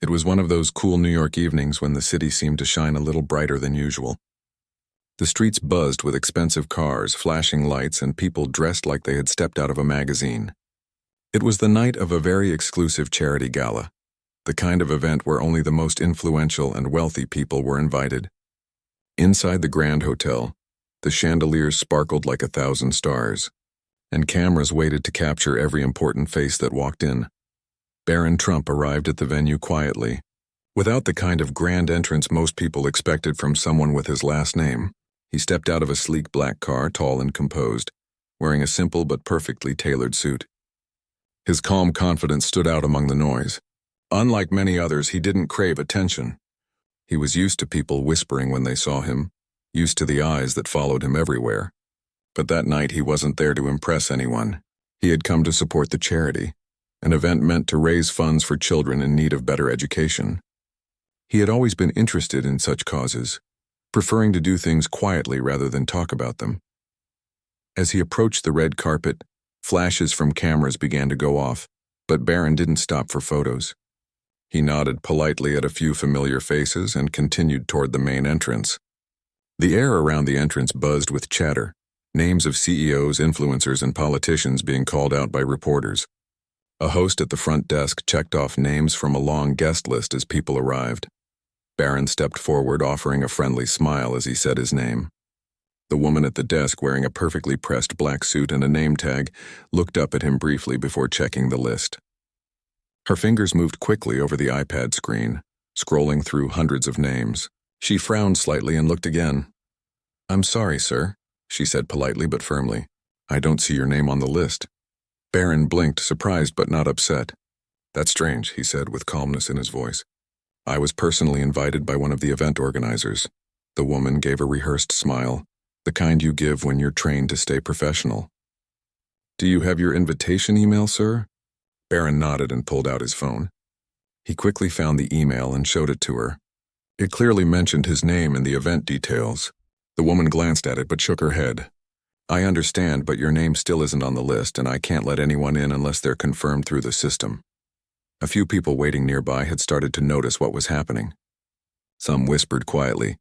It was one of those cool New York evenings when the city seemed to shine a little brighter than usual. The streets buzzed with expensive cars, flashing lights, and people dressed like they had stepped out of a magazine. It was the night of a very exclusive charity gala, the kind of event where only the most influential and wealthy people were invited. Inside the Grand Hotel, the chandeliers sparkled like 1,000 stars, and cameras waited to capture every important face that walked in. Barron Trump arrived at the venue quietly, without the kind of grand entrance most people expected from someone with his last name. He stepped out of a sleek black car, tall and composed, wearing a simple but perfectly tailored suit. His calm confidence stood out among the noise. Unlike many others, he didn't crave attention. He was used to people whispering when they saw him, used to the eyes that followed him everywhere. But that night he wasn't there to impress anyone. He had come to support the charity, an event meant to raise funds for children in need of better education. He had always been interested in such causes, preferring to do things quietly rather than talk about them. As he approached the red carpet, flashes from cameras began to go off, but Barron didn't stop for photos. He nodded politely at a few familiar faces and continued toward the main entrance. The air around the entrance buzzed with chatter, names of CEOs, influencers, and politicians being called out by reporters. A host at the front desk checked off names from a long guest list as people arrived. Barron stepped forward, offering a friendly smile as he said his name. The woman at the desk, wearing a perfectly pressed black suit and a name tag, looked up at him briefly before checking the list. Her fingers moved quickly over the iPad screen, scrolling through hundreds of names. She frowned slightly and looked again. "I'm sorry, sir," she said politely but firmly. "I don't see your name on the list." Barron blinked, surprised but not upset. "That's strange," he said with calmness in his voice. "I was personally invited by one of the event organizers." The woman gave a rehearsed smile, the kind you give when you're trained to stay professional. "Do you have your invitation email, sir?" Barron nodded and pulled out his phone. He quickly found the email and showed it to her. It clearly mentioned his name and the event details. The woman glanced at it but shook her head. "I understand, but your name still isn't on the list, and I can't let anyone in unless they're confirmed through the system." A few people waiting nearby had started to notice what was happening. Some whispered quietly,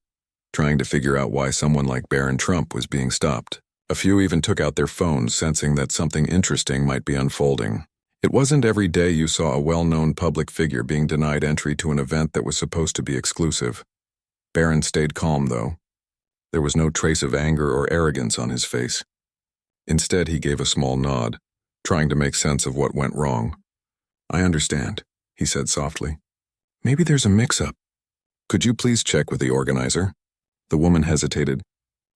trying to figure out why someone like Barron Trump was being stopped. A few even took out their phones, sensing that something interesting might be unfolding. It wasn't every day you saw a well-known public figure being denied entry to an event that was supposed to be exclusive. Barron stayed calm, though. There was no trace of anger or arrogance on his face. Instead, he gave a small nod, trying to make sense of what went wrong. "I understand," he said softly. "Maybe there's a mix-up. Could you please check with the organizer?" The woman hesitated.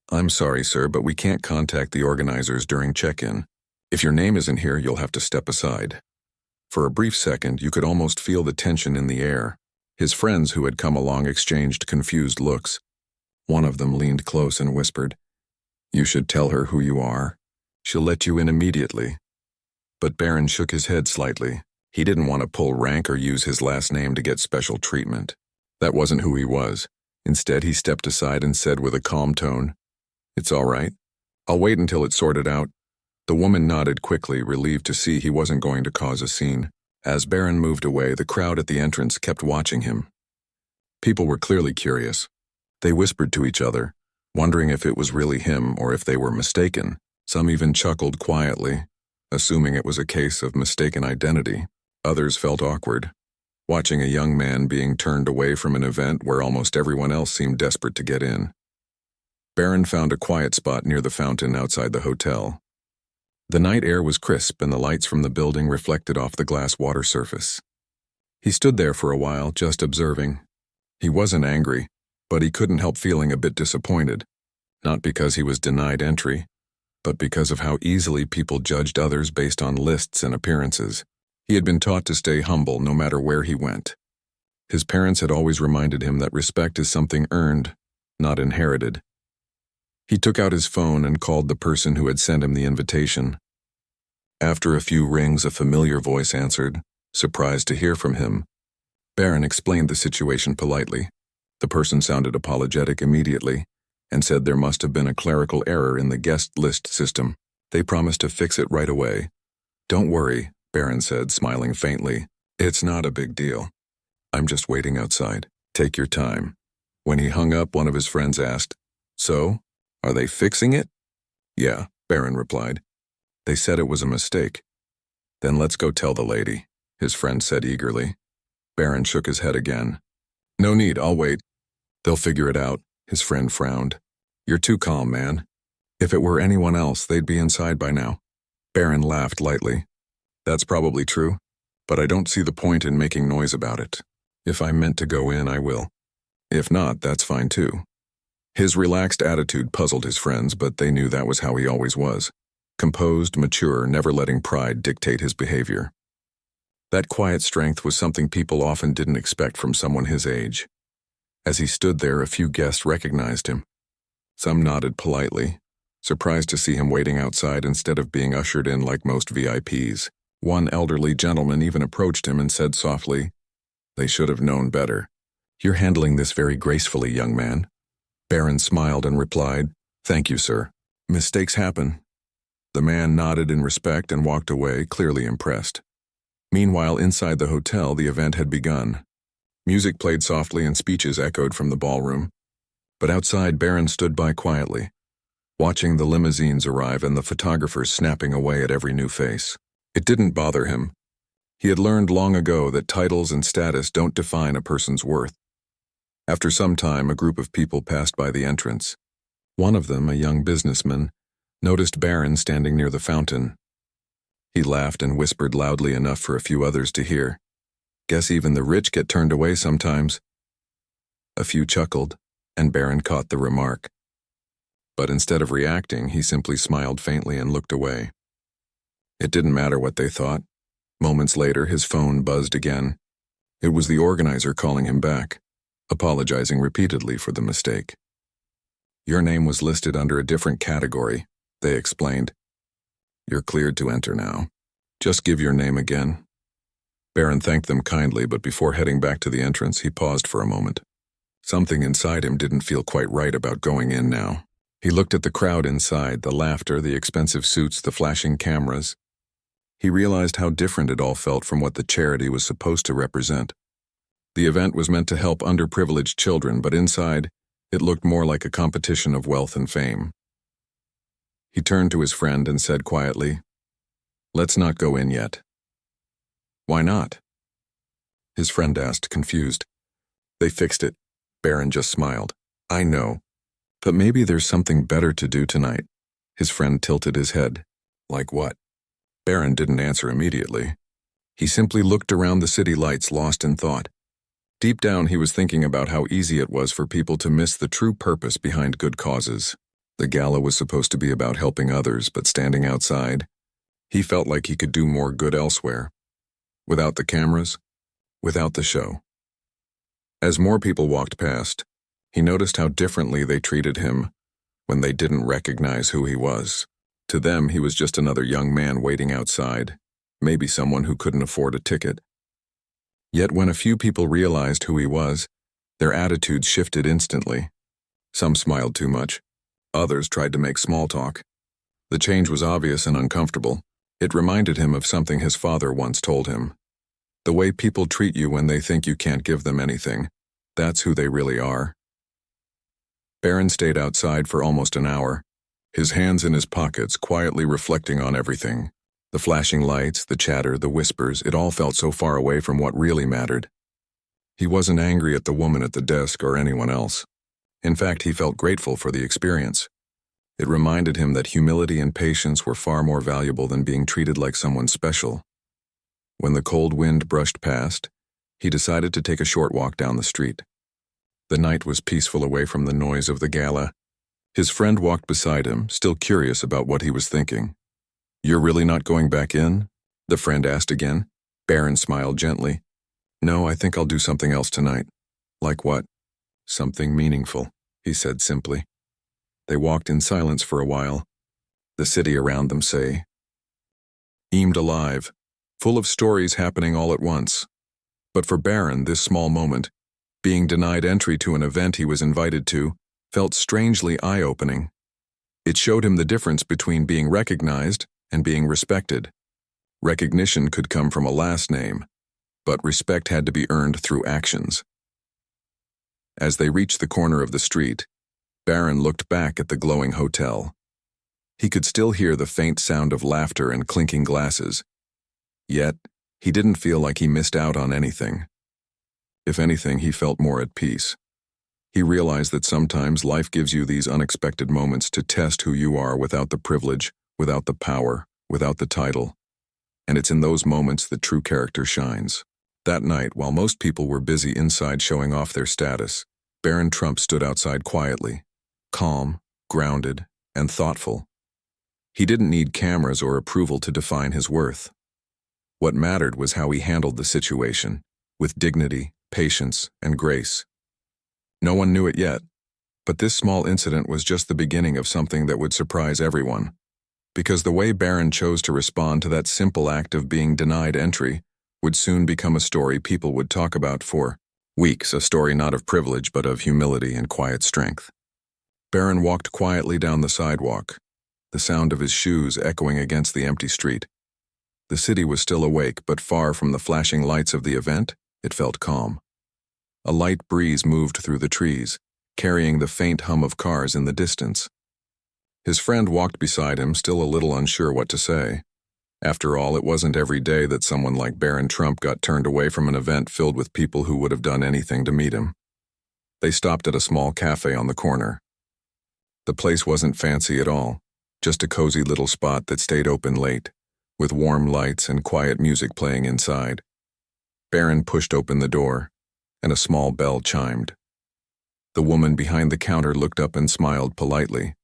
"I'm sorry, sir, but we can't contact the organizers during check-in. If your name isn't here, you'll have to step aside." For a brief second, you could almost feel the tension in the air. His friends who had come along exchanged confused looks. One of them leaned close and whispered, "You should tell her who you are. She'll let you in immediately." But Barron shook his head slightly. He didn't want to pull rank or use his last name to get special treatment. That wasn't who he was. Instead, he stepped aside and said with a calm tone, "It's all right. I'll wait until it's sorted out." The woman nodded quickly, relieved to see he wasn't going to cause a scene. As Barron moved away, the crowd at the entrance kept watching him. People were clearly curious. They whispered to each other, wondering if it was really him or if they were mistaken. Some even chuckled quietly, assuming it was a case of mistaken identity. Others felt awkward, watching a young man being turned away from an event where almost everyone else seemed desperate to get in. Barron found a quiet spot near the fountain outside the hotel. The night air was crisp and the lights from the building reflected off the glass water surface. He stood there for a while, just observing. He wasn't angry, but he couldn't help feeling a bit disappointed, not because he was denied entry, but because of how easily people judged others based on lists and appearances. He had been taught to stay humble no matter where he went. His parents had always reminded him that respect is something earned, not inherited. He took out his phone and called the person who had sent him the invitation. After a few rings, a familiar voice answered, surprised to hear from him. Barron explained the situation politely. The person sounded apologetic immediately and said there must have been a clerical error in the guest list system. They promised to fix it right away. "Don't worry," Barron said, smiling faintly. "It's not a big deal." I'm just waiting outside. Take your time. When he hung up, one of his friends asked, "So, are they fixing it?" "Yeah," Barron replied. "They said it was a mistake." "Then let's go tell the lady," his friend said eagerly. Barron shook his head again. "No need, I'll wait. They'll figure it out," his friend frowned. "You're too calm, man. If it were anyone else, they'd be inside by now." Barron laughed lightly. "That's probably true, but I don't see the point in making noise about it. If I'm meant to go in, I will. If not, that's fine too." His relaxed attitude puzzled his friends, but they knew that was how he always was. Composed, mature, never letting pride dictate his behavior. That quiet strength was something people often didn't expect from someone his age. As he stood there, a few guests recognized him. Some nodded politely, surprised to see him waiting outside instead of being ushered in like most VIPs. One elderly gentleman even approached him and said softly, "They should have known better. You're handling this very gracefully, young man." Barron smiled and replied, "Thank you, sir. Mistakes happen." The man nodded in respect and walked away, clearly impressed. Meanwhile, inside the hotel, the event had begun. Music played softly and speeches echoed from the ballroom. But outside, Barron stood by quietly, watching the limousines arrive and the photographers snapping away at every new face. It didn't bother him. He had learned long ago that titles and status don't define a person's worth. After some time, a group of people passed by the entrance. One of them, a young businessman, noticed Barron standing near the fountain. He laughed and whispered loudly enough for a few others to hear, "Guess even the rich get turned away sometimes." A few chuckled, and Barron caught the remark. But instead of reacting, he simply smiled faintly and looked away. It didn't matter what they thought. Moments later, his phone buzzed again. It was the organizer calling him back, apologizing repeatedly for the mistake. "Your name was listed under a different category," they explained. "You're cleared to enter now. Just give your name again." Barron thanked them kindly, but before heading back to the entrance, he paused for a moment. Something inside him didn't feel quite right about going in now. He looked at the crowd inside, the laughter, the expensive suits, the flashing cameras. He realized how different it all felt from what the charity was supposed to represent. The event was meant to help underprivileged children, but inside, it looked more like a competition of wealth and fame. He turned to his friend and said quietly, "Let's not go in yet." "Why not?" his friend asked, confused. "They fixed it." Barron just smiled. "I know. But maybe there's something better to do tonight." His friend tilted his head. "Like what?" Barron didn't answer immediately. He simply looked around the city lights, lost in thought. Deep down, he was thinking about how easy it was for people to miss the true purpose behind good causes. The gala was supposed to be about helping others, but standing outside, he felt like he could do more good elsewhere. Without the cameras, without the show. As more people walked past, he noticed how differently they treated him when they didn't recognize who he was. To them, he was just another young man waiting outside, maybe someone who couldn't afford a ticket. Yet when a few people realized who he was, their attitudes shifted instantly. Some smiled too much. Others tried to make small talk. The change was obvious and uncomfortable. It reminded him of something his father once told him. The way people treat you when they think you can't give them anything, that's who they really are. Barron stayed outside for almost an hour, his hands in his pockets, quietly reflecting on everything. The flashing lights, the chatter, the whispers, it all felt so far away from what really mattered. He wasn't angry at the woman at the desk or anyone else. In fact, he felt grateful for the experience. It reminded him that humility and patience were far more valuable than being treated like someone special. When the cold wind brushed past, he decided to take a short walk down the street. The night was peaceful away from the noise of the gala. His friend walked beside him, still curious about what he was thinking. "You're really not going back in?" the friend asked again. Barron smiled gently. "No, I think I'll do something else tonight." "Like what?" "Something meaningful," he said simply. They walked in silence for a while. The city around them seemed alive, full of stories happening all at once. But for Barron, this small moment, being denied entry to an event he was invited to, felt strangely eye-opening. It showed him the difference between being recognized and being respected. Recognition could come from a last name, but respect had to be earned through actions. As they reached the corner of the street, Barron looked back at the glowing hotel. He could still hear the faint sound of laughter and clinking glasses. Yet, he didn't feel like he missed out on anything. If anything, he felt more at peace. He realized that sometimes life gives you these unexpected moments to test who you are without the privilege, without the power, without the title. And it's in those moments that true character shines. That night, while most people were busy inside showing off their status, Barron Trump stood outside quietly, calm, grounded, and thoughtful. He didn't need cameras or approval to define his worth. What mattered was how he handled the situation, with dignity, patience, and grace. No one knew it yet, but this small incident was just the beginning of something that would surprise everyone. Because the way Barron chose to respond to that simple act of being denied entry would soon become a story people would talk about for weeks, a story not of privilege but of humility and quiet strength. Barron walked quietly down the sidewalk, the sound of his shoes echoing against the empty street. The city was still awake, but far from the flashing lights of the event, it felt calm. A light breeze moved through the trees, carrying the faint hum of cars in the distance. His friend walked beside him, still a little unsure what to say. After all, it wasn't every day that someone like Barron Trump got turned away from an event filled with people who would have done anything to meet him. They stopped at a small cafe on the corner. The place wasn't fancy at all, just a cozy little spot that stayed open late, with warm lights and quiet music playing inside. Barron pushed open the door, and a small bell chimed. The woman behind the counter looked up and smiled politely.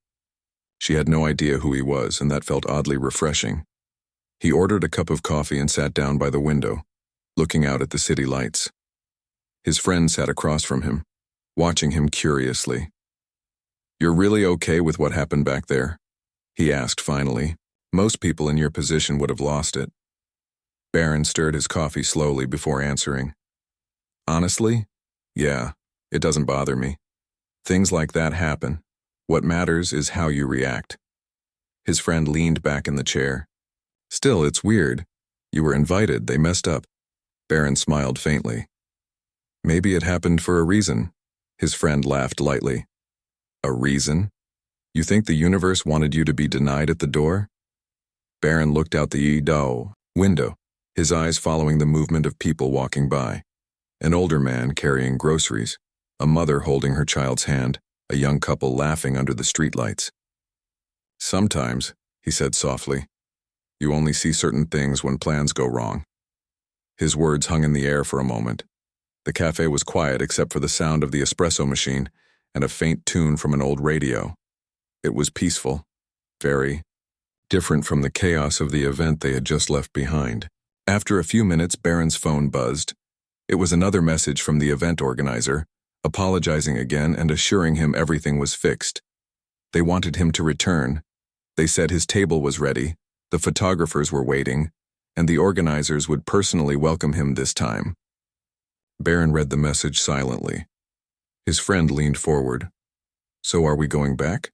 She had no idea who he was, and that felt oddly refreshing. He ordered a cup of coffee and sat down by the window, looking out at the city lights. His friend sat across from him, watching him curiously. "You're really okay with what happened back there?" he asked finally. "Most people in your position would have lost it." Barron stirred his coffee slowly before answering. "Honestly, yeah, it doesn't bother me. Things like that happen. What matters is how you react." His friend leaned back in the chair. "Still, it's weird. You were invited, they messed up." Barron smiled faintly. "Maybe it happened for a reason." His friend laughed lightly. "A reason? You think the universe wanted you to be denied at the door?" Barron looked out the window, his eyes following the movement of people walking by. An older man carrying groceries, a mother holding her child's hand, a young couple laughing under the streetlights. "Sometimes," he said softly, "you only see certain things when plans go wrong." His words hung in the air for a moment. The cafe was quiet except for the sound of the espresso machine and a faint tune from an old radio. It was peaceful, very different from the chaos of the event they had just left behind. After a few minutes, Barron's phone buzzed. It was another message from the event organizer, apologizing again and assuring him everything was fixed. They wanted him to return. They said his table was ready, the photographers were waiting, and the organizers would personally welcome him this time. Barron read the message silently. His friend leaned forward. "So are we going back?"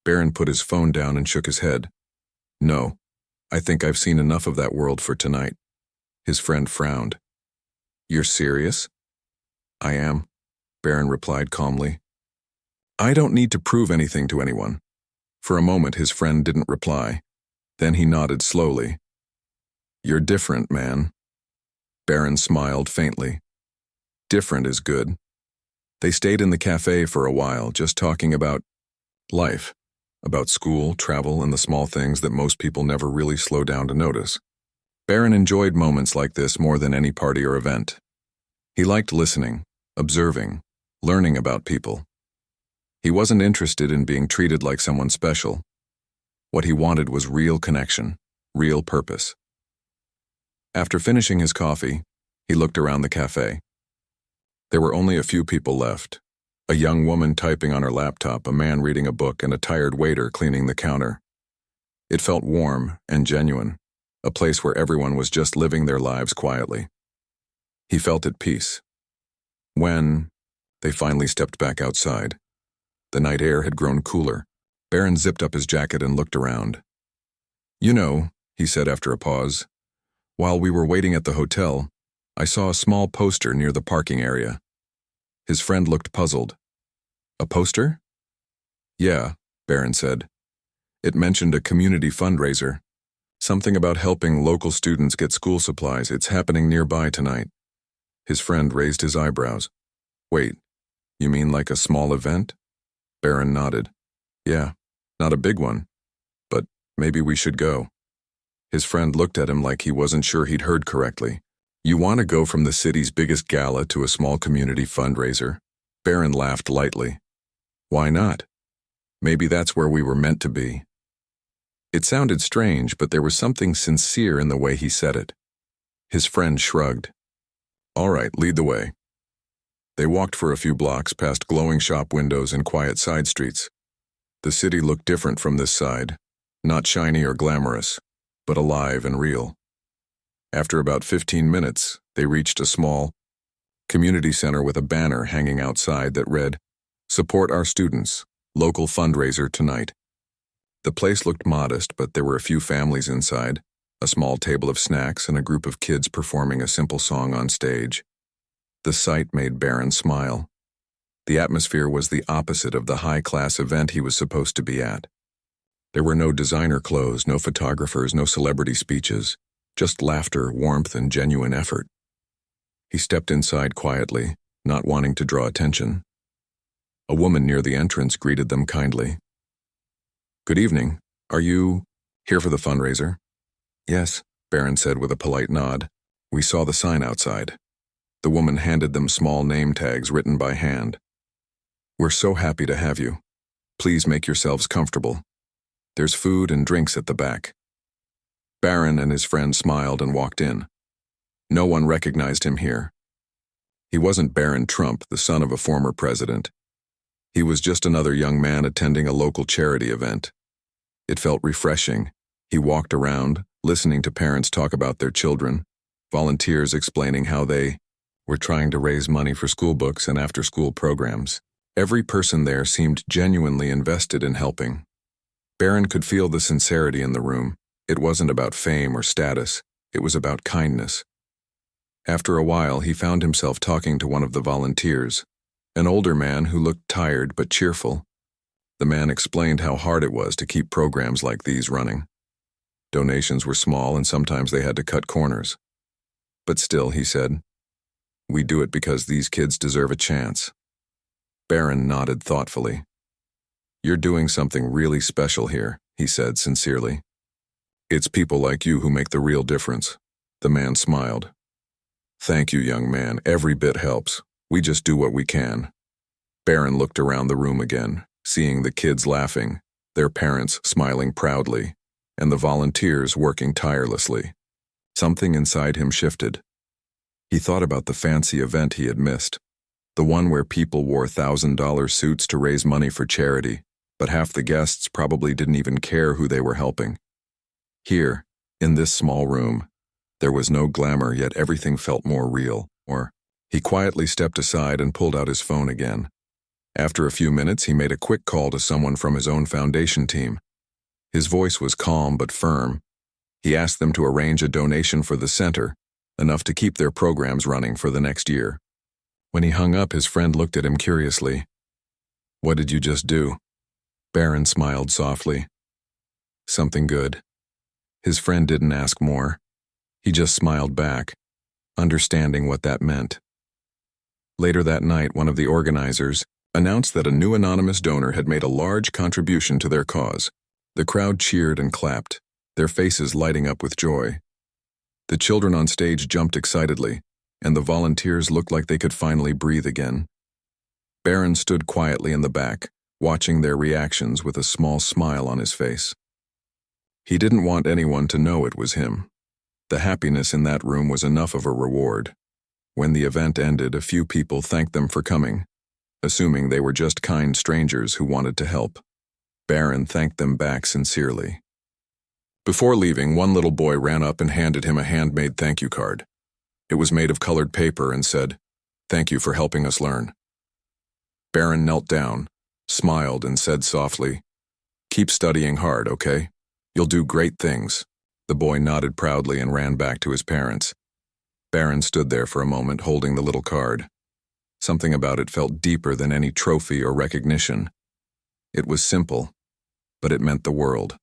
Barron put his phone down and shook his head. "No, I think I've seen enough of that world for tonight." His friend frowned. "You're serious?" "I am," Barron replied calmly. "I don't need to prove anything to anyone." For a moment his friend didn't reply. Then he nodded slowly. "You're different, man." Barron smiled faintly. "Different is good." They stayed in the cafe for a while, just talking about life, about school, travel, and the small things that most people never really slow down to notice. Barron enjoyed moments like this more than any party or event. He liked listening, observing, learning about people. He wasn't interested in being treated like someone special. What he wanted was real connection, real purpose. After finishing his coffee, he looked around the cafe. There were only a few people left. A young woman typing on her laptop, a man reading a book, and a tired waiter cleaning the counter. It felt warm and genuine, a place where everyone was just living their lives quietly. He felt at peace. When they finally stepped back outside, the night air had grown cooler. Barron zipped up his jacket and looked around. "You know," he said after a pause, "while we were waiting at the hotel, I saw a small poster near the parking area. His friend looked puzzled. A poster? Yeah, Barron said. It mentioned a community fundraiser. Something about helping local students get school supplies. It's happening nearby tonight. His friend raised his eyebrows. Wait, you mean like a small event? Barron nodded. Yeah, not a big one, but maybe we should go. His friend looked at him like he wasn't sure he'd heard correctly. You want to go from the city's biggest gala to a small community fundraiser? Barron laughed lightly. Why not? Maybe that's where we were meant to be. It sounded strange, but there was something sincere in the way he said it. His friend shrugged. All right, lead the way. They walked for a few blocks past glowing shop windows and quiet side streets. The city looked different from this side, not shiny or glamorous, but alive and real. After about 15 minutes, they reached a small community center with a banner hanging outside that read, "Support our students, local fundraiser tonight." The place looked modest, but there were a few families inside, a small table of snacks and a group of kids performing a simple song on stage. The sight made Barron smile. The atmosphere was the opposite of the high-class event he was supposed to be at. There were no designer clothes, no photographers, no celebrity speeches, just laughter, warmth, and genuine effort. He stepped inside quietly, not wanting to draw attention. A woman near the entrance greeted them kindly. Good evening. Are you here for the fundraiser? Yes, Barron said with a polite nod. We saw the sign outside. The woman handed them small name tags written by hand. We're so happy to have you. Please make yourselves comfortable. There's food and drinks at the back. Barron and his friend smiled and walked in. No one recognized him here. He wasn't Barron Trump, the son of a former president. He was just another young man attending a local charity event. It felt refreshing. He walked around, listening to parents talk about their children, volunteers explaining how they were trying to raise money for school books and after-school programs. Every person there seemed genuinely invested in helping. Barron could feel the sincerity in the room. It wasn't about fame or status. It was about kindness. After a while, he found himself talking to one of the volunteers, an older man who looked tired but cheerful. The man explained how hard it was to keep programs like these running. Donations were small and sometimes they had to cut corners. But still, he said, we do it because these kids deserve a chance. Barron nodded thoughtfully. You're doing something really special here, he said sincerely. It's people like you who make the real difference. The man smiled. Thank you, young man. Every bit helps. We just do what we can. Barron looked around the room again, seeing the kids laughing, their parents smiling proudly, and the volunteers working tirelessly. Something inside him shifted. He thought about the fancy event he had missed, the one where people wore $1,000 suits to raise money for charity, but half the guests probably didn't even care who they were helping. Here, in this small room, there was no glamour, yet everything felt more real. He quietly stepped aside and pulled out his phone again. After a few minutes, he made a quick call to someone from his own foundation team. His voice was calm but firm. He asked them to arrange a donation for the center, enough to keep their programs running for the next year. When he hung up, his friend looked at him curiously. What did you just do? Barron smiled softly. Something good. His friend didn't ask more. He just smiled back, understanding what that meant. Later that night, one of the organizers announced that a new anonymous donor had made a large contribution to their cause. The crowd cheered and clapped, their faces lighting up with joy. The children on stage jumped excitedly, and the volunteers looked like they could finally breathe again. Barron stood quietly in the back, watching their reactions with a small smile on his face. He didn't want anyone to know it was him. The happiness in that room was enough of a reward. When the event ended, a few people thanked them for coming, assuming they were just kind strangers who wanted to help. Barron thanked them back sincerely. Before leaving, one little boy ran up and handed him a handmade thank you card. It was made of colored paper and said, "Thank you for helping us learn." Barron knelt down, smiled, and said softly, "Keep studying hard, okay? You'll do great things." The boy nodded proudly and ran back to his parents. Barron stood there for a moment holding the little card. Something about it felt deeper than any trophy or recognition. It was simple, but it meant the world.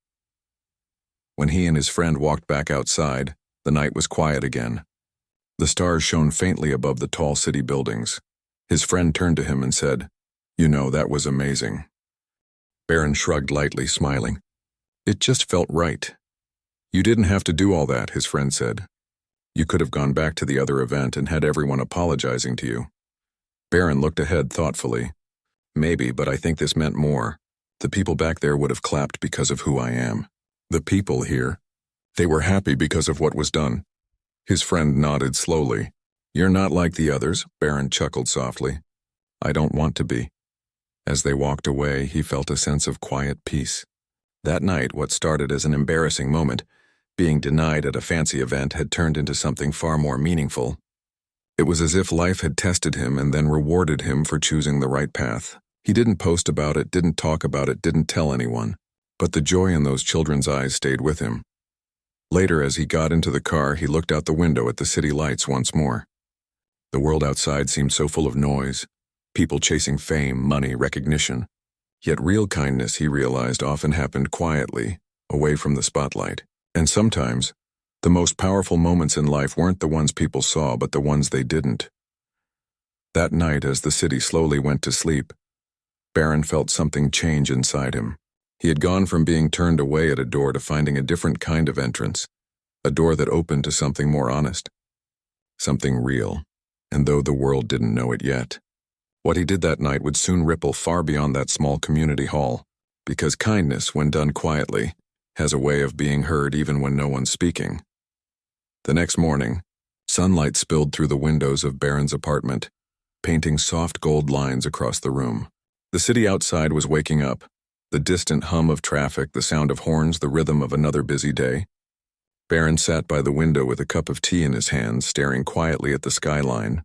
When he and his friend walked back outside, the night was quiet again. The stars shone faintly above the tall city buildings. His friend turned to him and said, "You know, that was amazing." Barron shrugged lightly, smiling. "It just felt right." "You didn't have to do all that," his friend said. "You could have gone back to the other event and had everyone apologizing to you." Barron looked ahead thoughtfully. "Maybe, but I think this meant more. The people back there would have clapped because of who I am. The people here, they were happy because of what was done." His friend nodded slowly. "You're not like the others," Barron chuckled softly. "I don't want to be." As they walked away, he felt a sense of quiet peace. That night, what started as an embarrassing moment, being denied at a fancy event, had turned into something far more meaningful. It was as if life had tested him and then rewarded him for choosing the right path. He didn't post about it, didn't talk about it, didn't tell anyone. But the joy in those children's eyes stayed with him. Later, as he got into the car, he looked out the window at the city lights once more. The world outside seemed so full of noise, people chasing fame, money, recognition. Yet real kindness, he realized, often happened quietly, away from the spotlight. And sometimes, the most powerful moments in life weren't the ones people saw, but the ones they didn't. That night, as the city slowly went to sleep, Barron felt something change inside him. He had gone from being turned away at a door to finding a different kind of entrance, a door that opened to something more honest, something real, and though the world didn't know it yet. What he did that night would soon ripple far beyond that small community hall, because kindness, when done quietly, has a way of being heard even when no one's speaking. The next morning, sunlight spilled through the windows of Barron's apartment, painting soft gold lines across the room. The city outside was waking up. The distant hum of traffic, the sound of horns, the rhythm of another busy day. Barron sat by the window with a cup of tea in his hands, staring quietly at the skyline.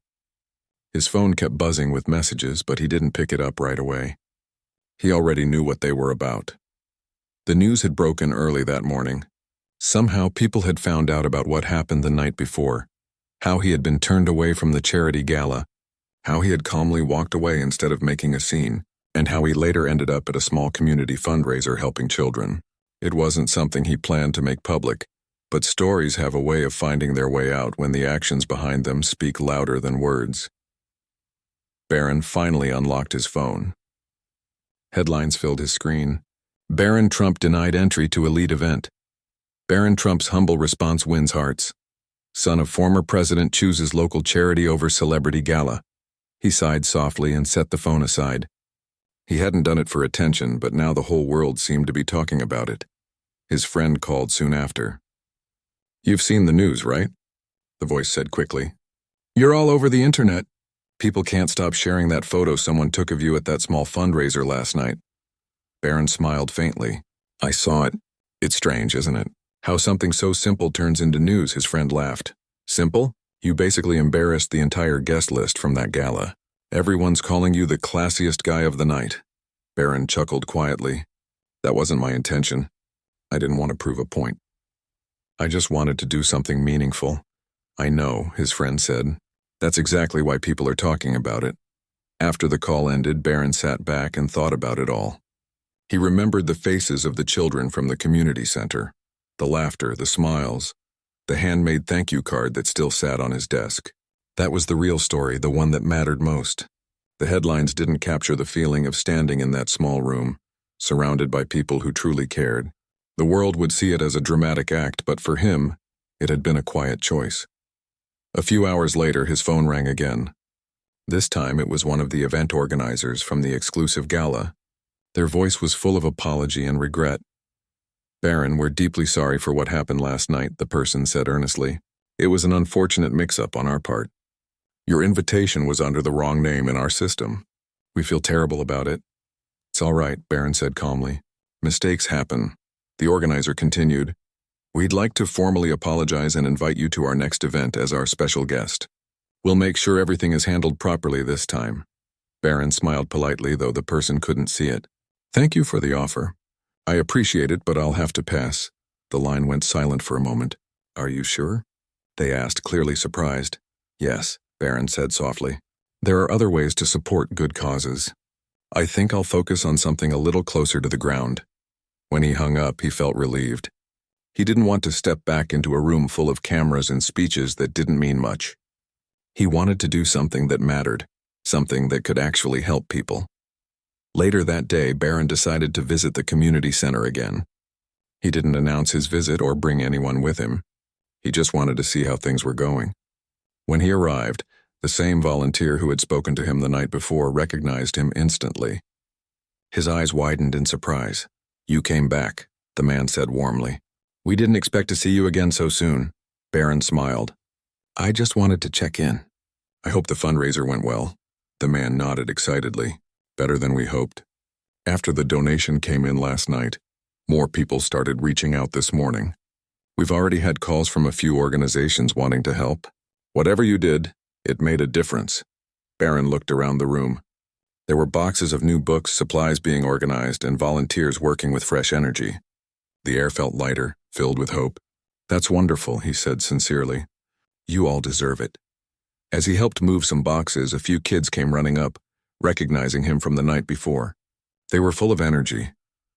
His phone kept buzzing with messages, but he didn't pick it up right away. He already knew what they were about. The news had broken early that morning. Somehow people had found out about what happened the night before, how he had been turned away from the charity gala, how he had calmly walked away instead of making a scene, and how he later ended up at a small community fundraiser helping children. It wasn't something he planned to make public, but stories have a way of finding their way out when the actions behind them speak louder than words. Barron finally unlocked his phone. Headlines filled his screen. Barron Trump denied entry to elite event. Barron Trump's humble response wins hearts. Son of former president chooses local charity over celebrity gala. He sighed softly and set the phone aside. He hadn't done it for attention, but now the whole world seemed to be talking about it. His friend called soon after. "You've seen the news, right?" the voice said quickly. "You're all over the internet. People can't stop sharing that photo someone took of you at that small fundraiser last night." Barron smiled faintly. "I saw it. It's strange, isn't it? How something so simple turns into news," his friend laughed. "Simple? You basically embarrassed the entire guest list from that gala. Everyone's calling you the classiest guy of the night." Barron chuckled quietly. "That wasn't my intention. I didn't want to prove a point. I just wanted to do something meaningful." "I know," his friend said. "That's exactly why people are talking about it." After the call ended, Barron sat back and thought about it all. He remembered the faces of the children from the community center, the laughter, the smiles, the handmade thank you card that still sat on his desk. That was the real story, the one that mattered most. The headlines didn't capture the feeling of standing in that small room, surrounded by people who truly cared. The world would see it as a dramatic act, but for him, it had been a quiet choice. A few hours later, his phone rang again. This time it was one of the event organizers from the exclusive gala. Their voice was full of apology and regret. "Barron, we're deeply sorry for what happened last night," the person said earnestly. "It was an unfortunate mix-up on our part. Your invitation was under the wrong name in our system. We feel terrible about it." "It's all right," Barron said calmly. "Mistakes happen." The organizer continued, "We'd like to formally apologize and invite you to our next event as our special guest. We'll make sure everything is handled properly this time." Barron smiled politely, though the person couldn't see it. "Thank you for the offer. I appreciate it, but I'll have to pass." The line went silent for a moment. "Are you sure?" they asked, clearly surprised. Yes, Barron said softly. There are other ways to support good causes. I think I'll focus on something a little closer to the ground. When he hung up, he felt relieved. He didn't want to step back into a room full of cameras and speeches that didn't mean much. He wanted to do something that mattered, something that could actually help people. Later that day, Barron decided to visit the community center again. He didn't announce his visit or bring anyone with him. He just wanted to see how things were going. When he arrived, the same volunteer who had spoken to him the night before recognized him instantly. His eyes widened in surprise. "You came back," the man said warmly. "We didn't expect to see you again so soon." Barron smiled. "I just wanted to check in." "I hope the fundraiser went well." The man nodded excitedly. "Better than we hoped." After the donation came in last night, more people started reaching out this morning. "We've already had calls from a few organizations wanting to help. Whatever you did, it made a difference." Barron looked around the room. There were boxes of new books, supplies being organized, and volunteers working with fresh energy. The air felt lighter, filled with hope. "That's wonderful," he said sincerely. "You all deserve it." As he helped move some boxes, a few kids came running up, recognizing him from the night before. They were full of energy,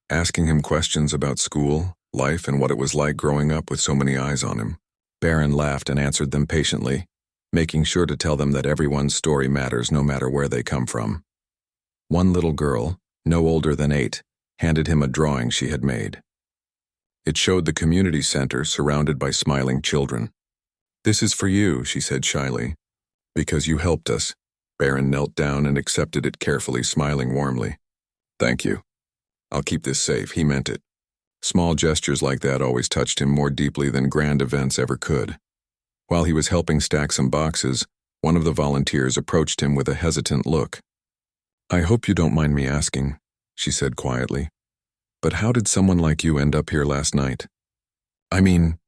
asking him questions about school, life, and what it was like growing up with so many eyes on him. Barron laughed and answered them patiently, making sure to tell them that everyone's story matters no matter where they come from. One little girl, no older than 8, handed him a drawing she had made. It showed the community center surrounded by smiling children. "This is for you," she said shyly. "Because you helped us." Barron knelt down and accepted it carefully, smiling warmly. "Thank you. I'll keep this safe." He meant it. Small gestures like that always touched him more deeply than grand events ever could. While he was helping stack some boxes, one of the volunteers approached him with a hesitant look. "I hope you don't mind me asking," she said quietly, "but how did someone like you end up here last night? I mean,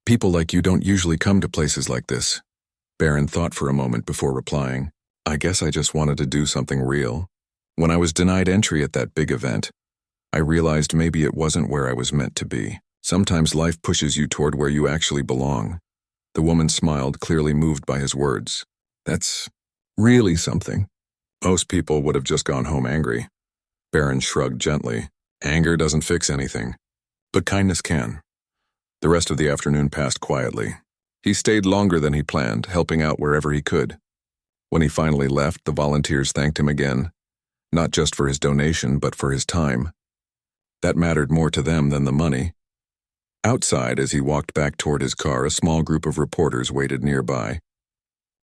people like you don't usually come to places like this." Barron thought for a moment before replying. "I guess I just wanted to do something real. When I was denied entry at that big event, I realized maybe it wasn't where I was meant to be. Sometimes life pushes you toward where you actually belong." The woman smiled, clearly moved by his words. "That's really something. Most people would have just gone home angry." Barron shrugged gently. "Anger doesn't fix anything, but kindness can." The rest of the afternoon passed quietly. He stayed longer than he planned, helping out wherever he could. When he finally left, the volunteers thanked him again, not just for his donation, but for his time. That mattered more to them than the money. Outside, as he walked back toward his car, a small group of reporters waited nearby.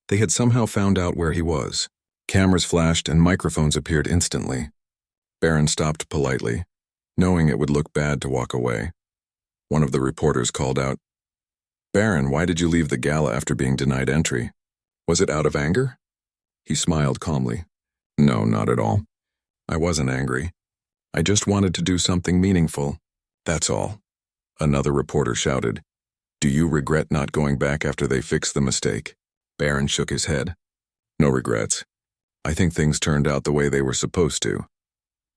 They had somehow found out where he was. Cameras flashed and microphones appeared instantly. Barron stopped politely, knowing it would look bad to walk away. One of the reporters called out, "Barron, why did you leave the gala after being denied entry? Was it out of anger?" He smiled calmly. "No, not at all. I wasn't angry. I just wanted to do something meaningful. That's all." Another reporter shouted, "Do you regret not going back after they fixed the mistake?" Barron shook his head. "No regrets. I think things turned out the way they were supposed to."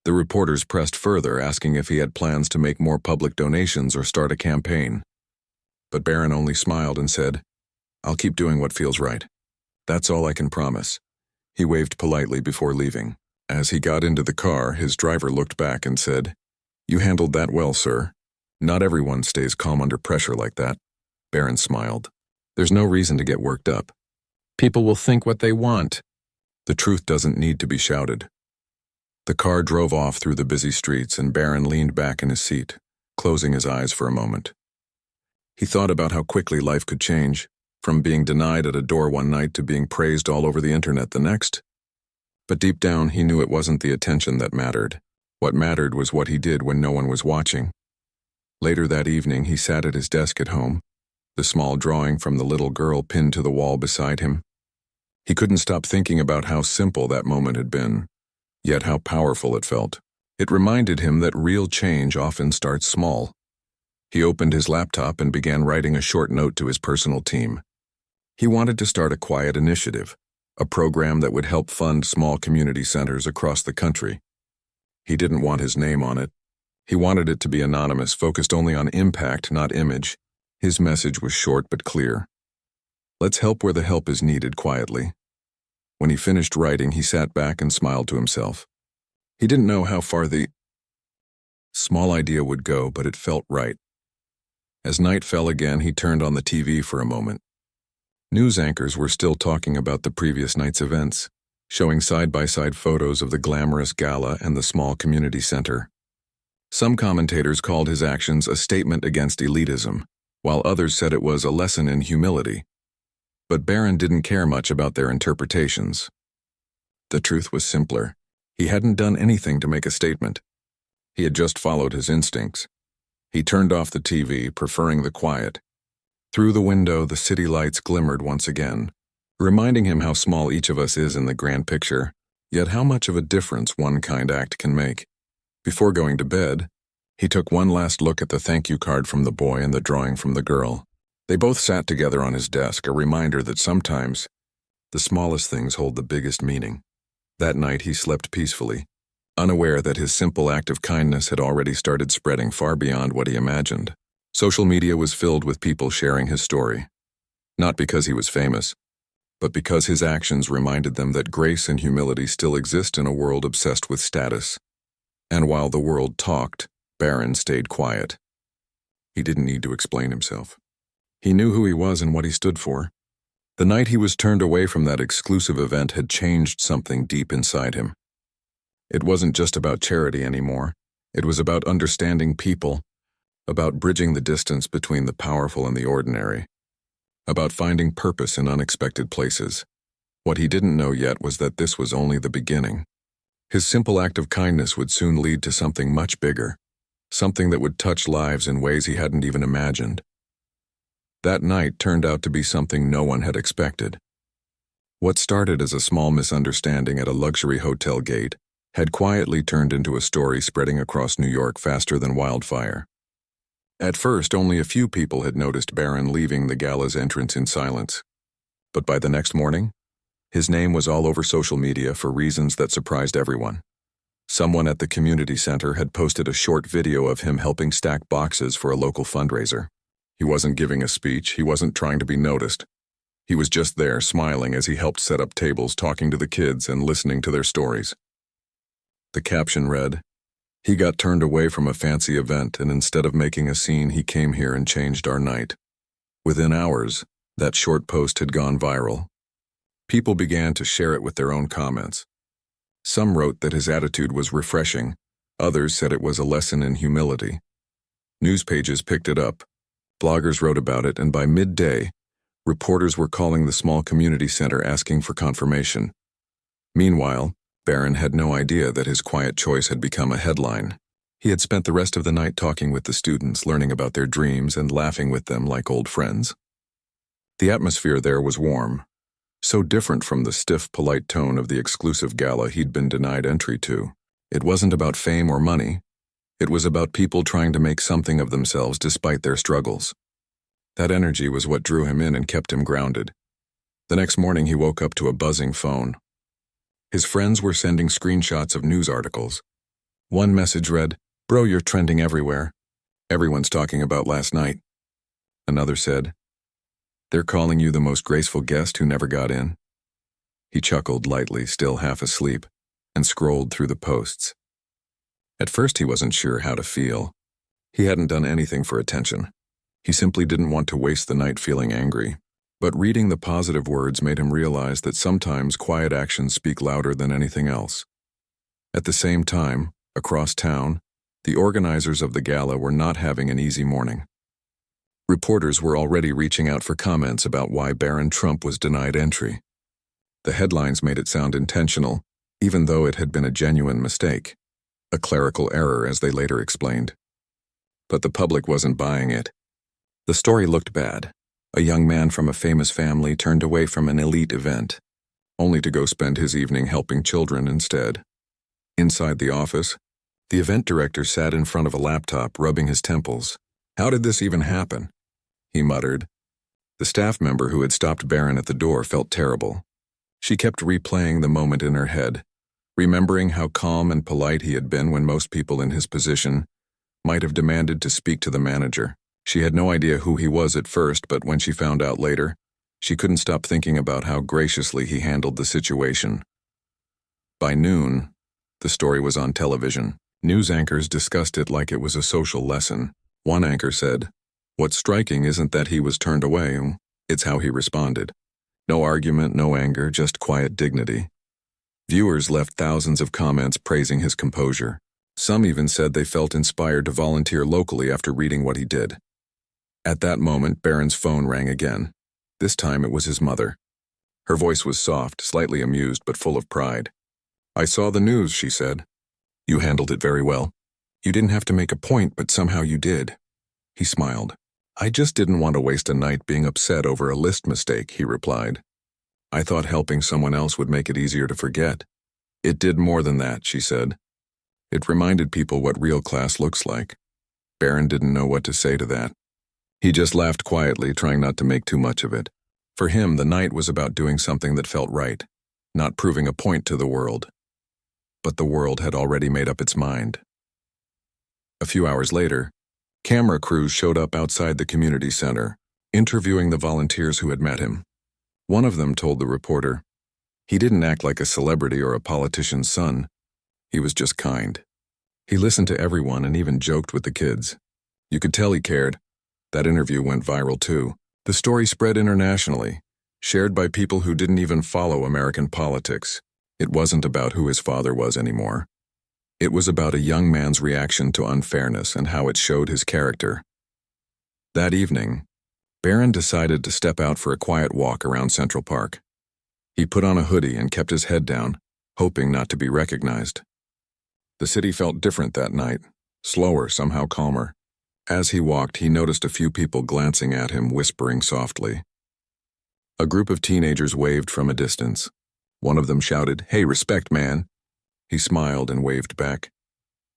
The reporters pressed further, asking if he had plans to make more public donations or start a campaign. But Barron only smiled and said, "I'll keep doing what feels right. That's all I can promise." He waved politely before leaving. As he got into the car, his driver looked back and said, "You handled that well, sir. Not everyone stays calm under pressure like that." Barron smiled. "There's no reason to get worked up. People will think what they want. The truth doesn't need to be shouted." The car drove off through the busy streets, and Barron leaned back in his seat, closing his eyes for a moment. He thought about how quickly life could change, from being denied at a door one night to being praised all over the internet the next. But deep down, he knew it wasn't the attention that mattered. What mattered was what he did when no one was watching. Later that evening, he sat at his desk at home, the small drawing from the little girl pinned to the wall beside him. He couldn't stop thinking about how simple that moment had been, yet how powerful it felt. It reminded him that real change often starts small. He opened his laptop and began writing a short note to his personal team. He wanted to start a quiet initiative, a program that would help fund small community centers across the country. He didn't want his name on it. He wanted it to be anonymous, focused only on impact, not image. His message was short but clear. Let's help where the help is needed quietly. When he finished writing, he sat back and smiled to himself. He didn't know how far the small idea would go, but it felt right. As night fell again, he turned on the TV for a moment. News anchors were still talking about the previous night's events, showing side-by-side photos of the glamorous gala and the small community center. Some commentators called his actions a statement against elitism, while others said it was a lesson in humility. But Barron didn't care much about their interpretations. The truth was simpler. He hadn't done anything to make a statement. He had just followed his instincts. He turned off the TV, preferring the quiet. Through the window, the city lights glimmered once again, reminding him how small each of us is in the grand picture, yet how much of a difference one kind act can make. Before going to bed, he took one last look at the thank you card from the boy and the drawing from the girl. They both sat together on his desk, a reminder that sometimes the smallest things hold the biggest meaning. That night he slept peacefully, unaware that his simple act of kindness had already started spreading far beyond what he imagined. Social media was filled with people sharing his story, not because he was famous, but because his actions reminded them that grace and humility still exist in a world obsessed with status. And while the world talked, Barron stayed quiet. He didn't need to explain himself. He knew who he was and what he stood for. The night he was turned away from that exclusive event had changed something deep inside him. It wasn't just about charity anymore. It was about understanding people, about bridging the distance between the powerful and the ordinary, about finding purpose in unexpected places. What he didn't know yet was that this was only the beginning. His simple act of kindness would soon lead to something much bigger, something that would touch lives in ways he hadn't even imagined. That night turned out to be something no one had expected. What started as a small misunderstanding at a luxury hotel gate had quietly turned into a story spreading across New York faster than wildfire. At first, only a few people had noticed Barron leaving the gala's entrance in silence. But by the next morning, his name was all over social media for reasons that surprised everyone. Someone at the community center had posted a short video of him helping stack boxes for a local fundraiser. He wasn't giving a speech, he wasn't trying to be noticed. He was just there, smiling as he helped set up tables, talking to the kids and listening to their stories. The caption read, "He got turned away from a fancy event, and instead of making a scene, he came here and changed our night." Within hours, that short post had gone viral. People began to share it with their own comments. Some wrote that his attitude was refreshing, others said it was a lesson in humility. News pages picked it up, bloggers wrote about it, and by midday, reporters were calling the small community center asking for confirmation. Meanwhile, Barron had no idea that his quiet choice had become a headline. He had spent the rest of the night talking with the students, learning about their dreams and laughing with them like old friends. The atmosphere there was warm, so different from the stiff, polite tone of the exclusive gala he'd been denied entry to. It wasn't about fame or money. It was about people trying to make something of themselves despite their struggles. That energy was what drew him in and kept him grounded. The next morning he woke up to a buzzing phone. His friends were sending screenshots of news articles. One message read, "Bro, you're trending everywhere. Everyone's talking about last night." Another said, "They're calling you the most graceful guest who never got in." He chuckled lightly, still half asleep, and scrolled through the posts. At first he wasn't sure how to feel. He hadn't done anything for attention. He simply didn't want to waste the night feeling angry. But reading the positive words made him realize that sometimes quiet actions speak louder than anything else. At the same time, across town, the organizers of the gala were not having an easy morning. Reporters were already reaching out for comments about why Barron Trump was denied entry. The headlines made it sound intentional, even though it had been a genuine mistake. A clerical error, as they later explained. But the public wasn't buying it. The story looked bad. A young man from a famous family turned away from an elite event, only to go spend his evening helping children instead. Inside the office, the event director sat in front of a laptop, rubbing his temples. "How did this even happen?" he muttered. The staff member who had stopped Barron at the door felt terrible. She kept replaying the moment in her head, remembering how calm and polite he had been when most people in his position might have demanded to speak to the manager. She had no idea who he was at first, but when she found out later, She couldn't stop thinking about how graciously he handled the situation. By noon, the story was on television. News anchors discussed it like it was a social lesson. One anchor said, "What's striking isn't that he was turned away, it's how he responded. No argument, no anger, just quiet dignity." Viewers left thousands of comments praising his composure. Some even said they felt inspired to volunteer locally after reading what he did. At that moment, Barron's phone rang again. This time it was his mother. Her voice was soft, slightly amused, but full of pride. "I saw the news," she said. "You handled it very well. You didn't have to make a point, but somehow you did." He smiled. "I just didn't want to waste a night being upset over a list mistake," he replied. "I thought helping someone else would make it easier to forget." "It did more than that," she said. "It reminded people what real class looks like." Barron didn't know what to say to that. He just laughed quietly, trying not to make too much of it. For him, the night was about doing something that felt right, not proving a point to the world. But the world had already made up its mind. A few hours later, camera crews showed up outside the community center, interviewing the volunteers who had met him. One of them told the reporter, "He didn't act like a celebrity or a politician's son. He was just kind. He listened to everyone and even joked with the kids. You could tell he cared." That interview went viral too. The story spread internationally, shared by people who didn't even follow American politics. It wasn't about who his father was anymore. It was about a young man's reaction to unfairness and how it showed his character. That evening, Barron decided to step out for a quiet walk around Central Park. He put on a hoodie and kept his head down, hoping not to be recognized. The city felt different that night, slower, somehow calmer. As he walked, he noticed a few people glancing at him, whispering softly. A group of teenagers waved from a distance. One of them shouted, "Hey, respect, man." He smiled and waved back.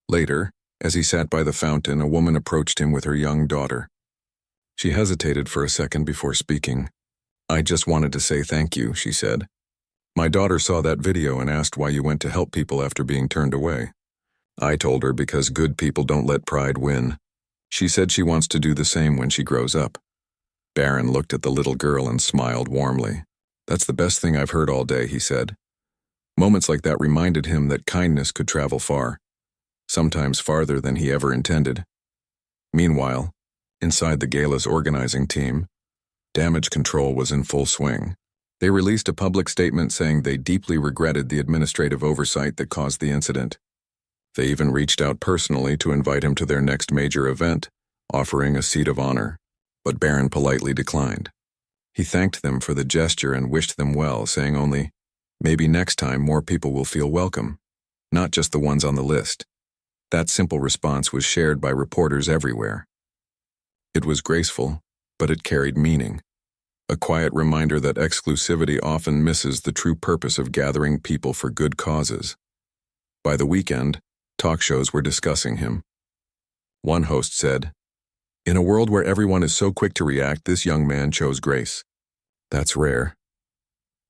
Later, as he sat by the fountain, a woman approached him with her young daughter. She hesitated for a second before speaking. "I just wanted to say thank you," she said. "My daughter saw that video and asked why you went to help people after being turned away. I told her because good people don't let pride win. She said she wants to do the same when she grows up." Barron looked at the little girl and smiled warmly. "That's the best thing I've heard all day," he said. Moments like that reminded him that kindness could travel far, sometimes farther than he ever intended. Meanwhile, inside the gala's organizing team, damage control was in full swing. They released a public statement saying they deeply regretted the administrative oversight that caused the incident. They even reached out personally to invite him to their next major event, offering a seat of honor, but Barron politely declined. He thanked them for the gesture and wished them well, saying only, "Maybe next time more people will feel welcome, not just the ones on the list." That simple response was shared by reporters everywhere. It was graceful, but it carried meaning. A quiet reminder that exclusivity often misses the true purpose of gathering people for good causes. By the weekend, talk shows were discussing him. One host said, "In a world where everyone is so quick to react, this young man chose grace. That's rare."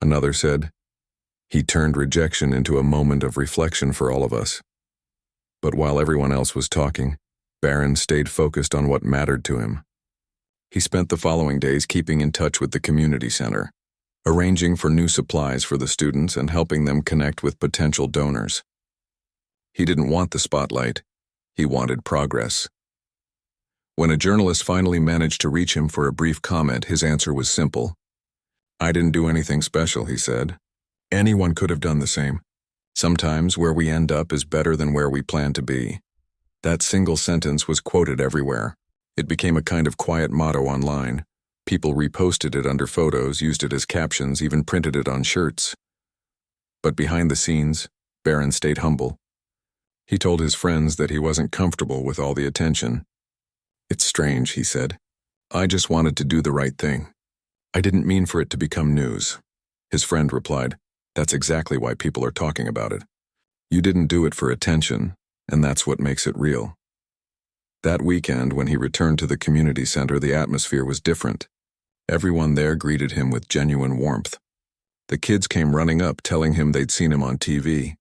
Another said, "He turned rejection into a moment of reflection for all of us." But while everyone else was talking, Barron stayed focused on what mattered to him. He spent the following days keeping in touch with the community center, arranging for new supplies for the students and helping them connect with potential donors. He didn't want the spotlight. He wanted progress. When a journalist finally managed to reach him for a brief comment, his answer was simple. "I didn't do anything special," he said. "Anyone could have done the same. Sometimes where we end up is better than where we plan to be." That single sentence was quoted everywhere. It became a kind of quiet motto online. People reposted it under photos, used it as captions, even printed it on shirts. But behind the scenes, Barron stayed humble. He told his friends that he wasn't comfortable with all the attention. "It's strange," he said. "I just wanted to do the right thing. I didn't mean for it to become news." His friend replied, "That's exactly why people are talking about it. You didn't do it for attention, and that's what makes it real." That weekend, when he returned to the community center, the atmosphere was different. Everyone there greeted him with genuine warmth. The kids came running up, telling him they'd seen him on TV.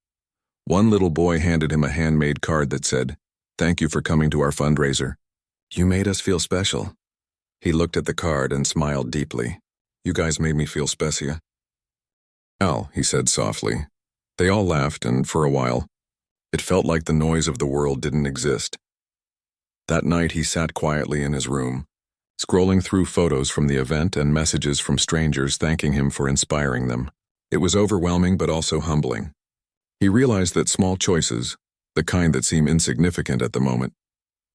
One little boy handed him a handmade card that said, "Thank you for coming to our fundraiser. You made us feel special." He looked at the card and smiled deeply. You guys made me feel specia. Al, he said softly. They all laughed, and for a while, it felt like the noise of the world didn't exist. That night he sat quietly in his room, scrolling through photos from the event and messages from strangers thanking him for inspiring them. It was overwhelming but also humbling. He realized that small choices, the kind that seem insignificant at the moment,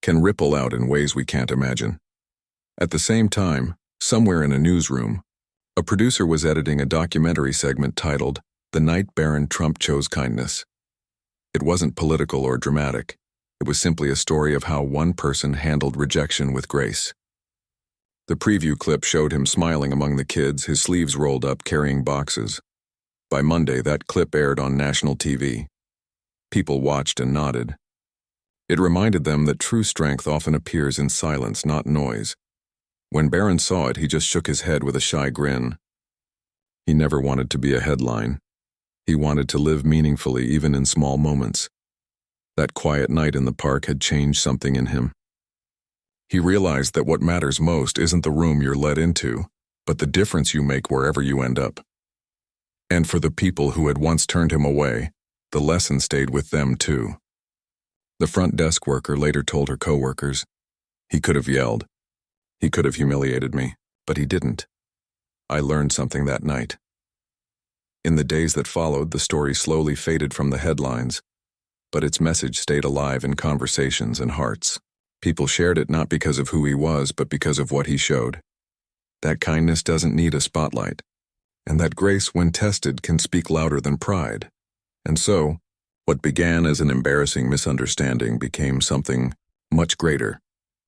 can ripple out in ways we can't imagine. At the same time, somewhere in a newsroom, a producer was editing a documentary segment titled "The Night Barron Trump Chose Kindness." It wasn't political or dramatic. It was simply a story of how one person handled rejection with grace. The preview clip showed him smiling among the kids, his sleeves rolled up, carrying boxes. By Monday, that clip aired on national TV. People watched and nodded. It reminded them that true strength often appears in silence, not noise. When Barron saw it, he just shook his head with a shy grin. He never wanted to be a headline. He wanted to live meaningfully, even in small moments. That quiet night in the park had changed something in him. He realized that what matters most isn't the room you're let into, but the difference you make wherever you end up. And for the people who had once turned him away, the lesson stayed with them too. The front desk worker later told her coworkers, "He could have yelled. He could have humiliated me, but he didn't. I learned something that night." In the days that followed, the story slowly faded from the headlines, but its message stayed alive in conversations and hearts. People shared it not because of who he was, but because of what he showed. That kindness doesn't need a spotlight, and that grace, when tested, can speak louder than pride. And so, what began as an embarrassing misunderstanding became something much greater,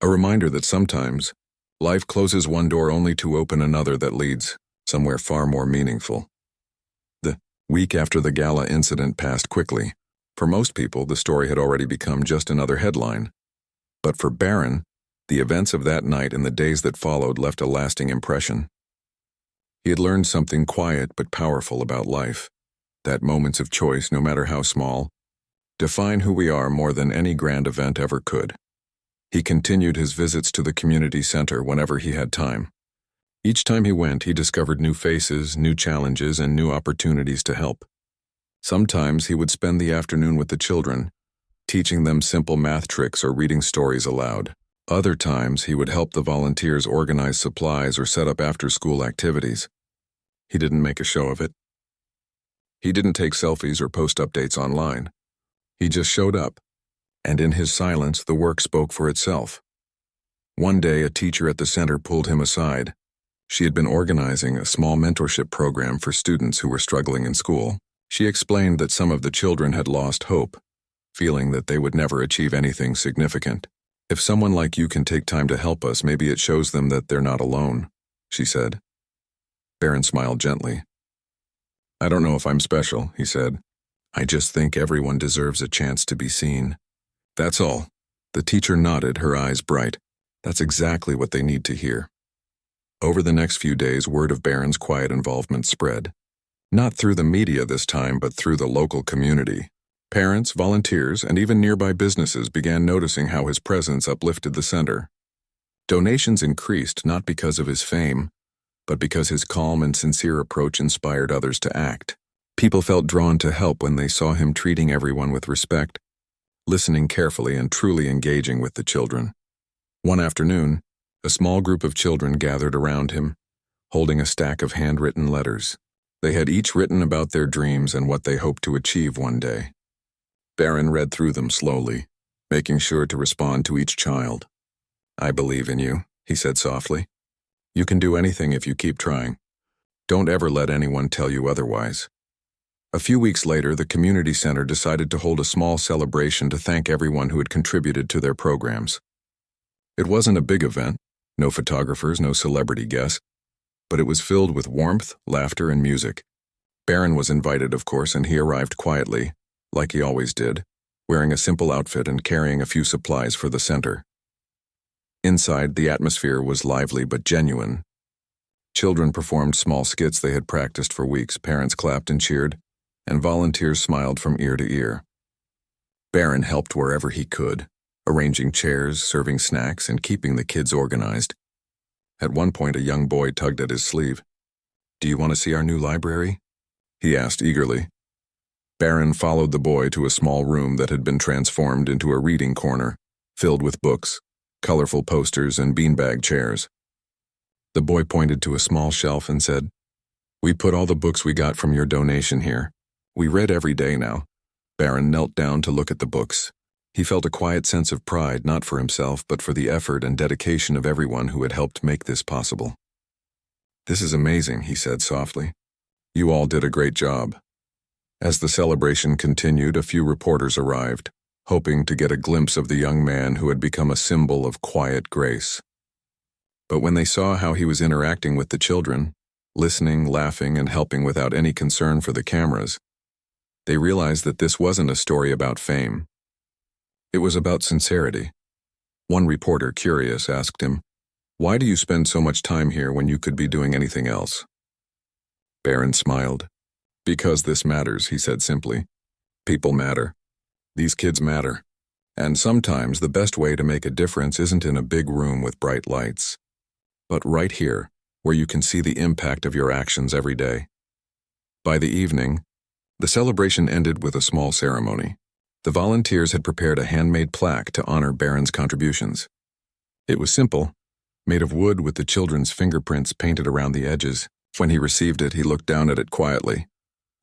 a reminder that sometimes life closes one door only to open another that leads somewhere far more meaningful. The week after the gala incident passed quickly. For most people, the story had already become just another headline. But for Barron, the events of that night and the days that followed left a lasting impression. He had learned something quiet but powerful about life, that moments of choice, no matter how small, define who we are more than any grand event ever could. He continued his visits to the community center whenever he had time. Each time he went, he discovered new faces, new challenges, and new opportunities to help. Sometimes he would spend the afternoon with the children, teaching them simple math tricks or reading stories aloud. Other times, he would help the volunteers organize supplies or set up after-school activities. He didn't make a show of it. He didn't take selfies or post updates online. He just showed up, and in his silence, the work spoke for itself. One day, a teacher at the center pulled him aside. She had been organizing a small mentorship program for students who were struggling in school. She explained that some of the children had lost hope, feeling that they would never achieve anything significant. "If someone like you can take time to help us, maybe it shows them that they're not alone," she said. Barron smiled gently. "I don't know if I'm special," he said. "I just think everyone deserves a chance to be seen. That's all." The teacher nodded, her eyes bright. That's exactly what they need to hear. Over the next few days, word of Barron's quiet involvement spread. Not through the media this time, but through the local community. Parents, volunteers, and even nearby businesses began noticing how his presence uplifted the center. Donations increased not because of his fame, but because his calm and sincere approach inspired others to act. People felt drawn to help when they saw him treating everyone with respect, listening carefully, and truly engaging with the children. One afternoon, a small group of children gathered around him, holding a stack of handwritten letters. They had each written about their dreams and what they hoped to achieve one day. Barron read through them slowly, making sure to respond to each child. "I believe in you," he said softly. "You can do anything if you keep trying. Don't ever let anyone tell you otherwise." A few weeks later, the community center decided to hold a small celebration to thank everyone who had contributed to their programs. It wasn't a big event, no photographers, no celebrity guests, but it was filled with warmth, laughter, and music. Barron was invited, of course, and he arrived quietly, like he always did, wearing a simple outfit and carrying a few supplies for the center. Inside, the atmosphere was lively but genuine. Children performed small skits they had practiced for weeks, parents clapped and cheered, and volunteers smiled from ear to ear. Barron helped wherever he could, arranging chairs, serving snacks, and keeping the kids organized. At one point, a young boy tugged at his sleeve. "Do you want to see our new library?" he asked eagerly. Barron followed the boy to a small room that had been transformed into a reading corner, filled with books, colorful posters, and beanbag chairs. The boy pointed to a small shelf and said, "We put all the books we got from your donation here. We read every day now." Barron knelt down to look at the books. He felt a quiet sense of pride, not for himself, but for the effort and dedication of everyone who had helped make this possible. "This is amazing," he said softly. "You all did a great job." As the celebration continued, a few reporters arrived, hoping to get a glimpse of the young man who had become a symbol of quiet grace. But when they saw how he was interacting with the children, listening, laughing, and helping without any concern for the cameras, they realized that this wasn't a story about fame. It was about sincerity. One reporter, curious, asked him, "Why do you spend so much time here when you could be doing anything else?" Barron smiled. "Because this matters," he said simply. "People matter. These kids matter. And sometimes the best way to make a difference isn't in a big room with bright lights, but right here, where you can see the impact of your actions every day." By the evening, the celebration ended with a small ceremony. The volunteers had prepared a handmade plaque to honor Barron's contributions. It was simple, made of wood with the children's fingerprints painted around the edges. When he received it, he looked down at it quietly,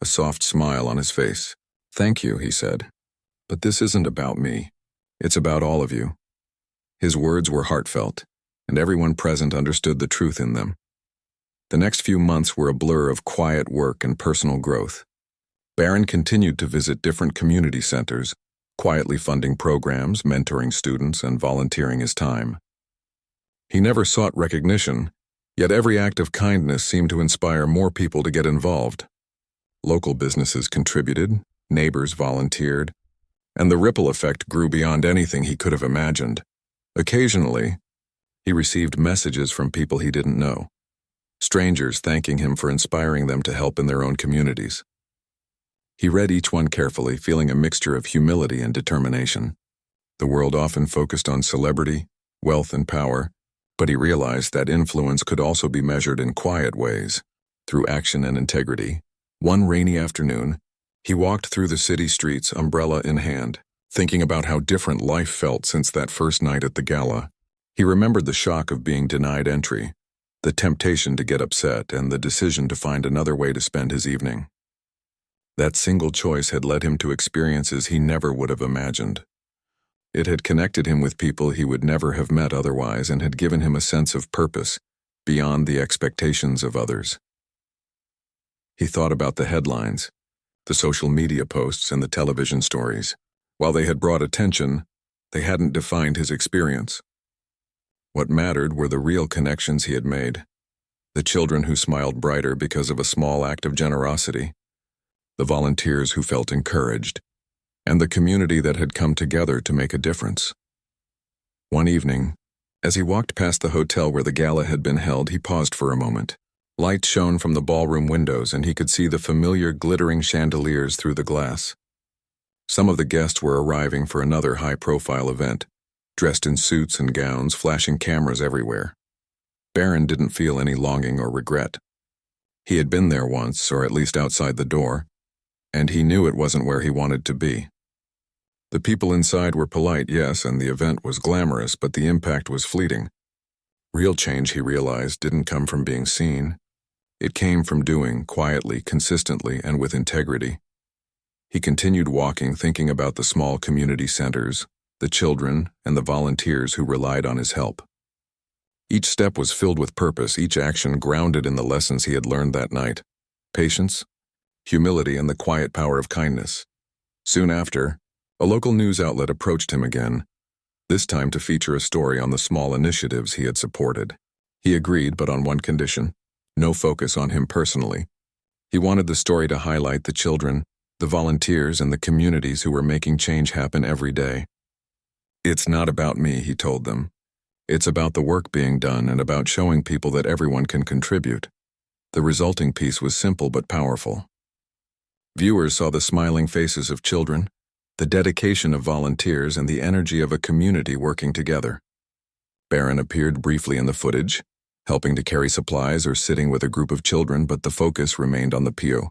a soft smile on his face. "Thank you," he said. "But this isn't about me. It's about all of you." His words were heartfelt, and everyone present understood the truth in them. The next few months were a blur of quiet work and personal growth. Barron continued to visit different community centers, quietly funding programs, mentoring students, and volunteering his time. He never sought recognition, yet every act of kindness seemed to inspire more people to get involved. Local businesses contributed, neighbors volunteered, and the ripple effect grew beyond anything he could have imagined. Occasionally, he received messages from people he didn't know, strangers thanking him for inspiring them to help in their own communities. He read each one carefully, feeling a mixture of humility and determination. The world often focused on celebrity, wealth, and power, but he realized that influence could also be measured in quiet ways, through action and integrity. One rainy afternoon, he walked through the city streets, umbrella in hand, thinking about how different life felt since that first night at the gala. He remembered the shock of being denied entry, the temptation to get upset, and the decision to find another way to spend his evening. That single choice had led him to experiences he never would have imagined. It had connected him with people he would never have met otherwise and had given him a sense of purpose beyond the expectations of others. He thought about the headlines, the social media posts, and the television stories. While they had brought attention, they hadn't defined his experience. What mattered were the real connections he had made, the children who smiled brighter because of a small act of generosity, the volunteers who felt encouraged, and the community that had come together to make a difference. One evening, as he walked past the hotel where the gala had been held, he paused for a moment. Light shone from the ballroom windows, and he could see the familiar glittering chandeliers through the glass. Some of the guests were arriving for another high-profile event, dressed in suits and gowns, flashing cameras everywhere. Barron didn't feel any longing or regret. He had been there once, or at least outside the door, and he knew it wasn't where he wanted to be. The people inside were polite, yes, and the event was glamorous, but the impact was fleeting. Real change, he realized, didn't come from being seen. It came from doing, quietly, consistently, and with integrity. He continued walking, thinking about the small community centers, the children, and the volunteers who relied on his help. Each step was filled with purpose, each action grounded in the lessons he had learned that night: patience, humility, and the quiet power of kindness. Soon after, a local news outlet approached him again, this time to feature a story on the small initiatives he had supported. He agreed, but on one condition: no focus on him personally. He wanted the story to highlight the children, the volunteers, and the communities who were making change happen every day. "It's not about me," he told them. "It's about the work being done and about showing people that everyone can contribute." The resulting piece was simple but powerful. Viewers saw the smiling faces of children, the dedication of volunteers, and the energy of a community working together. Barron appeared briefly in the footage, helping to carry supplies or sitting with a group of children, but the focus remained on the pew.